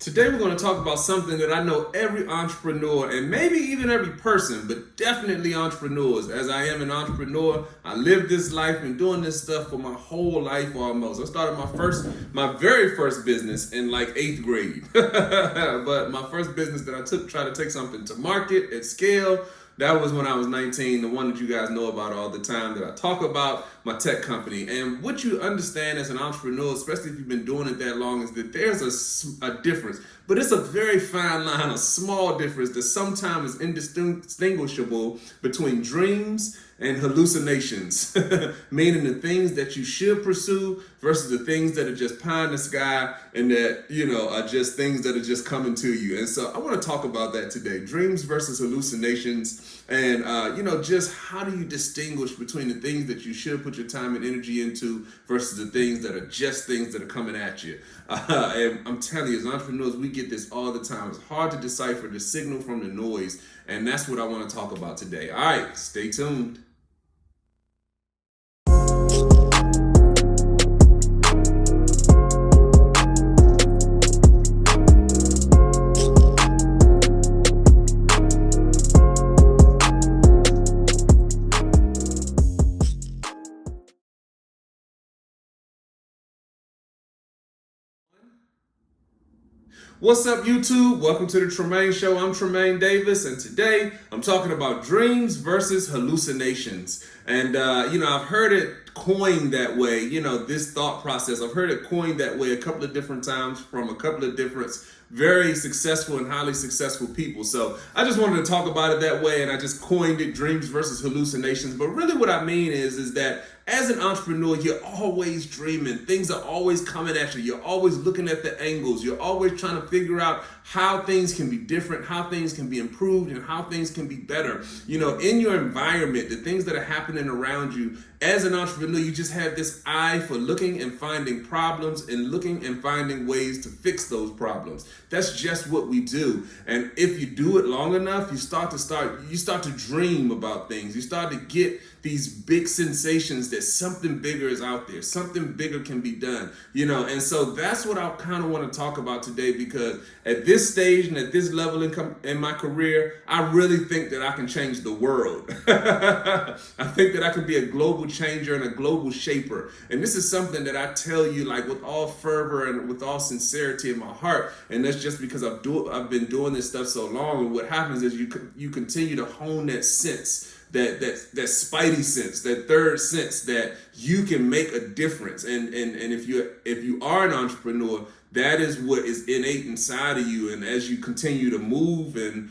Today we're going to talk about something that I know every entrepreneur and maybe even every person, but definitely entrepreneurs. As I am an entrepreneur, I live this life and doing this stuff for my whole life almost. I started my very first business in like 8th grade. But my first business that I tried to take something to market at scale, that was when I was 19, the one that you guys know about all the time that I talk about, my tech company. And what you understand as an entrepreneur, especially if you've been doing it that long, is that there's a difference. But it's a very fine line, a small difference that sometimes is indistinguishable between dreams and hallucinations, meaning the things that you should pursue versus the things that are just pie in the sky and that, are just things that are just coming to you. And so I want to talk about that today, dreams versus hallucinations, and, just how do you distinguish between the things that you should put your time and energy into versus the things that are just things that are coming at you. And I'm telling you, as entrepreneurs, we get this all the time. It's hard to decipher the signal from the noise, and that's what I want to talk about today. All right, stay tuned. What's up, YouTube? Welcome to the Tremain Show. I'm Tremain Davis, and today I'm talking about dreams versus hallucinations. And, I've heard it coined that way, this thought process. I've heard it coined that way a couple of different times from a couple of different very successful and highly successful people. So I just wanted to talk about it that way, and I just coined it dreams versus hallucinations. But really what I mean is that as an entrepreneur, you're always dreaming. Things are always coming at you. You're always looking at the angles. You're always trying to figure out how things can be different, how things can be improved, and how things can be better. In your environment, the things that are happening around you, as an entrepreneur, you just have this eye for looking and finding problems and looking and finding ways to fix those problems. That's just what we do. And if you do it long enough, you start to dream about things. You start to get these big sensations that something bigger is out there, something bigger can be done, and so that's what I kind of want to talk about today, because at this stage and at this level in my career, I really think that I can change the world. I think that I can be a global changer and a global shaper. And this is something that I tell you like with all fervor and with all sincerity in my heart. And that's just because I've been doing this stuff so long. And what happens is you continue to hone that sense, that spidey sense, that third sense that you can make a difference. And if you are an entrepreneur, that is what is innate inside of you. And as you continue to move and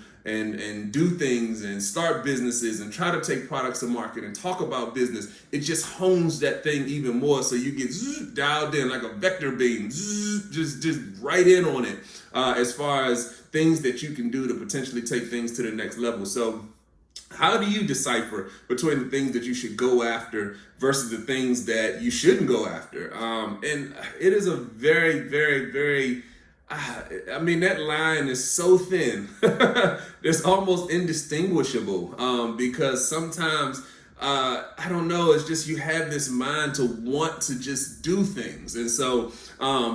do things and start businesses and try to take products to market and talk about business, it just hones that thing even more. So you get dialed in like a vector beam, just right in on it, as far as things that you can do to potentially take things to the next level. So how do you decipher between the things that you should go after versus the things that you shouldn't go after? And it is a very, very, very, that line is so thin. It's almost indistinguishable, because sometimes, I don't know, it's just you have this mind to want to just do things. And so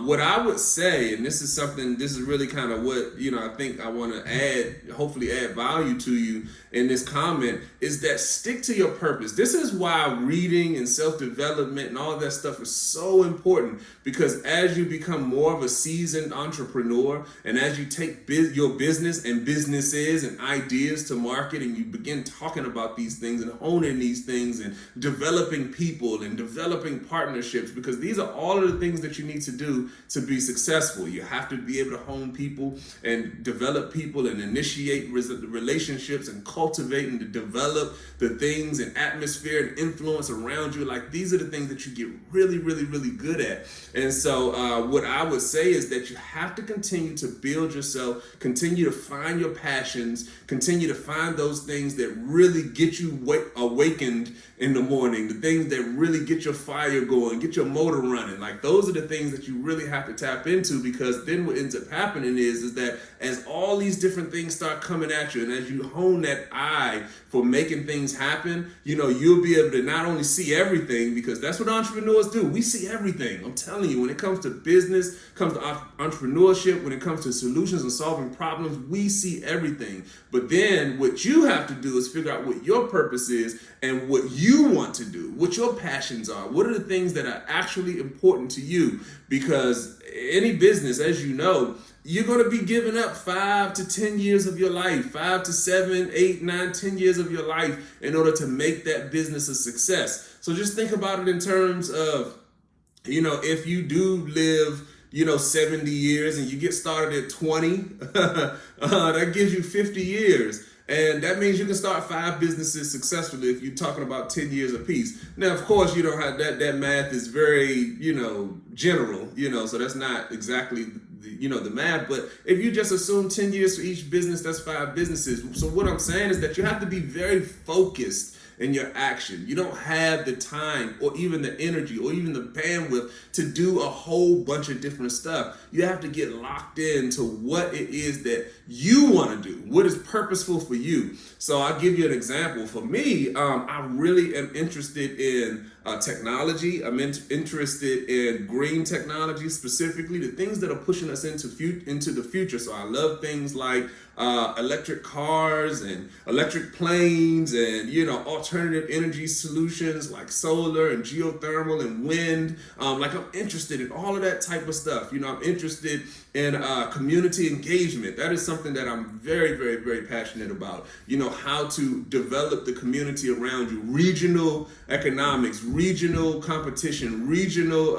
what I would say, and this is really kind of what, I think I want to hopefully add value to you in this comment, is that stick to your purpose. This is why reading and self-development and all that stuff is so important, because as you become more of a seasoned entrepreneur and as you take your business and businesses and ideas to market and you begin talking about these things and honing these things and developing people and developing partnerships, because these are all of the things that you need to do to be successful. You have to be able to hone people and develop people and initiate relationships and cultivate and to develop the things and atmosphere and influence around you. Like, these are the things that you get really, really, really good at. And so what I would say is that you have to continue to build yourself, continue to find your passions, continue to find those things that really get you awakened in the morning, the things that really get your fire going, get your motor running. Like those are the things that you really have to tap into, because then what ends up happening is that as all these different things start coming at you, and as you hone that eye for making things happen, you'll be able to not only see everything, because that's what entrepreneurs do. We see everything. I'm telling you, when it comes to business, comes to entrepreneurship, when it comes to solutions and solving problems, we see everything. But then what you have to do is figure out what your purpose is and what you want to do, what your passions are. What are the things that are actually important to you? Because any business, as you know, you're going to be giving up 5 to 10 years of your life, 5 to 7, 8, 9, 10 years of your life in order to make that business a success. So just think about it in terms of, if you do live 70 years and you get started at 20, that gives you 50 years. And that means you can start 5 businesses successfully if you're talking about 10 years apiece. Now, of course, you don't have that math is very, general, so that's not exactly the math. But if you just assume 10 years for each business, that's 5 businesses. So what I'm saying is that you have to be very focused in your action. You don't have the time or even the energy or even the bandwidth to do a whole bunch of different stuff. You have to get locked into what it is that you want to do, what is purposeful for you. So I'll give you an example. For me, I really am interested in technology. I'm interested in green technology, specifically the things that are pushing us into the future. So I love things like electric cars and electric planes and alternative energy solutions like solar and geothermal and wind. I'm interested in all of that type of stuff. I'm interested in community engagement. That is something that I'm very, very, very passionate about. How to develop the community around you, regional economics, regional competition, regional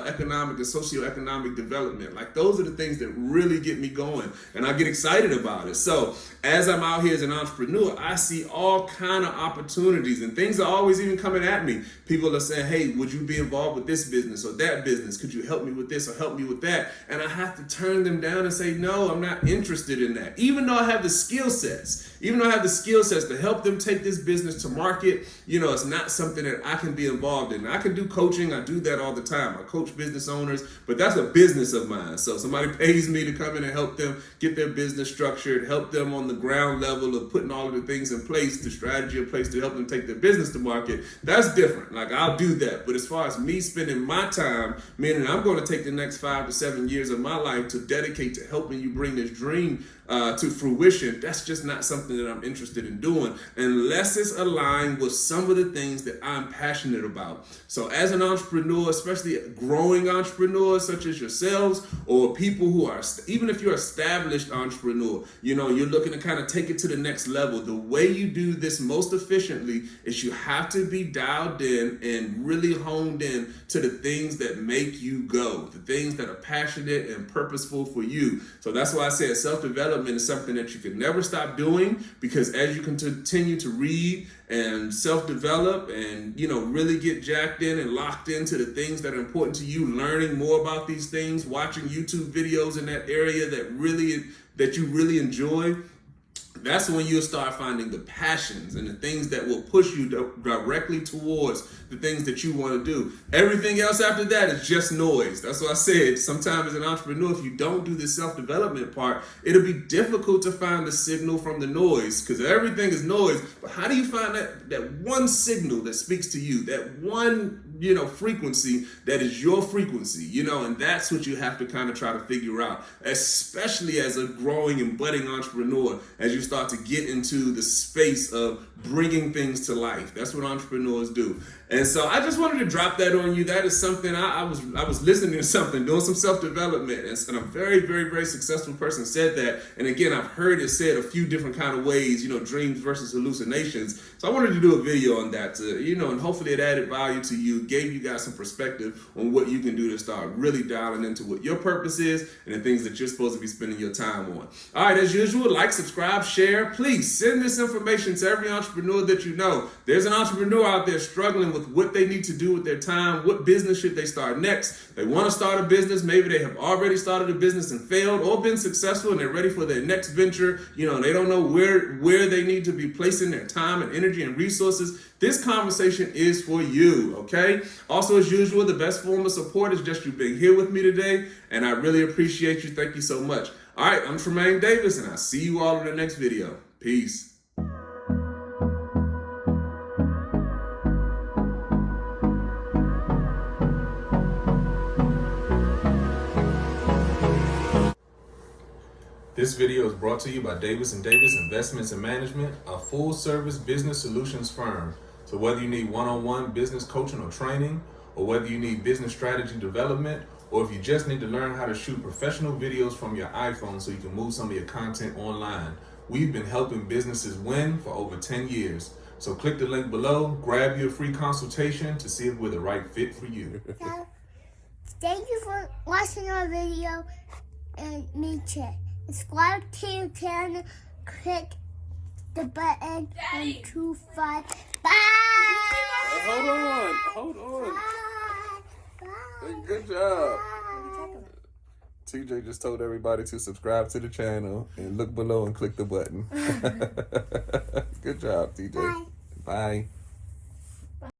economic and socioeconomic development. Like those are the things that really get me going, and I get excited about it. So as I'm out here as an entrepreneur, I see all kind of opportunities, and things are always even coming at me. People are saying, hey, would you be involved with this business or that business? Could you help me with this or help me with that? And I have to turn them down and say, no, I'm not interested in that. Even though I have the skill sets to help them take this business to market, it's not something that I can be involved in. I can do coaching. I do that all the time. I coach business owners, but that's a business of mine. So somebody pays me to come in and help them get their business structured, help them on the ground level of putting all of the things in place, the strategy in place to help them take their business to market. That's different. Like I'll do that. But as far as me spending my time, meaning I'm going to take the next 5 to 7 years of my life to dedicate to helping you bring this dream to fruition, that's just not something that I'm interested in doing unless it's aligned with some of the things that I'm passionate about. So as an entrepreneur, especially growing entrepreneurs such as yourselves, or people who are, even if you're an established entrepreneur, you're looking to kind of take it to the next level. The way you do this most efficiently is you have to be dialed in and really honed in to the things that make you go, the things that are passionate and purposeful for you. So that's why I say self-development is something that you can never stop doing, because as you continue to read and self-develop and really get jacked in and locked into the things that are important to you, learning more about these things, watching YouTube videos in that area that you really enjoy, that's when you'll start finding the passions and the things that will push you directly towards the things that you want to do. Everything else after that is just noise. That's what I said. Sometimes as an entrepreneur, if you don't do the self-development part, it'll be difficult to find the signal from the noise, because everything is noise. But how do you find that one signal that speaks to you, that one frequency that is your frequency, and that's what you have to kind of try to figure out, especially as a growing and budding entrepreneur, as you start to get into the space of bringing things to life. That's what entrepreneurs do. And so I just wanted to drop that on you. That is something I was listening to something, doing some self-development, and a very, very, very successful person said that. And again, I've heard it said a few different kind of ways, dreams versus hallucinations. So I wanted to do a video on that, and hopefully it added value to you, gave you guys some perspective on what you can do to start really dialing into what your purpose is and the things that you're supposed to be spending your time on. All right, as usual, like, subscribe, share. Please send this information to every entrepreneur that you know. There's an entrepreneur out there struggling with what they need to do with their time. What business should they start next? They want to start a business. Maybe they have already started a business and failed, or been successful and they're ready for their next venture. They don't know where they need to be placing their time and energy and resources. This conversation is for you, okay? Also, as usual, the best form of support is just you being here with me today, and I really appreciate you. Thank you so much. All right, I'm Tremain Davis, and I'll see you all in the next video. Peace. This video is brought to you by Davis & Davis Investments and Management, a full-service business solutions firm. So whether you need one-on-one business coaching or training, or whether you need business strategy development, or if you just need to learn how to shoot professional videos from your iPhone so you can move some of your content online, we've been helping businesses win for over 10 years. So click the link below, grab your free consultation to see if we're the right fit for you. So, thank you for watching our video, and make sure subscribe to the channel, click the button, and 2-5. Bye! Hold on. Bye! Good job. Bye! TJ just told everybody to subscribe to the channel and look below and click the button. Good job, TJ. Bye. Bye.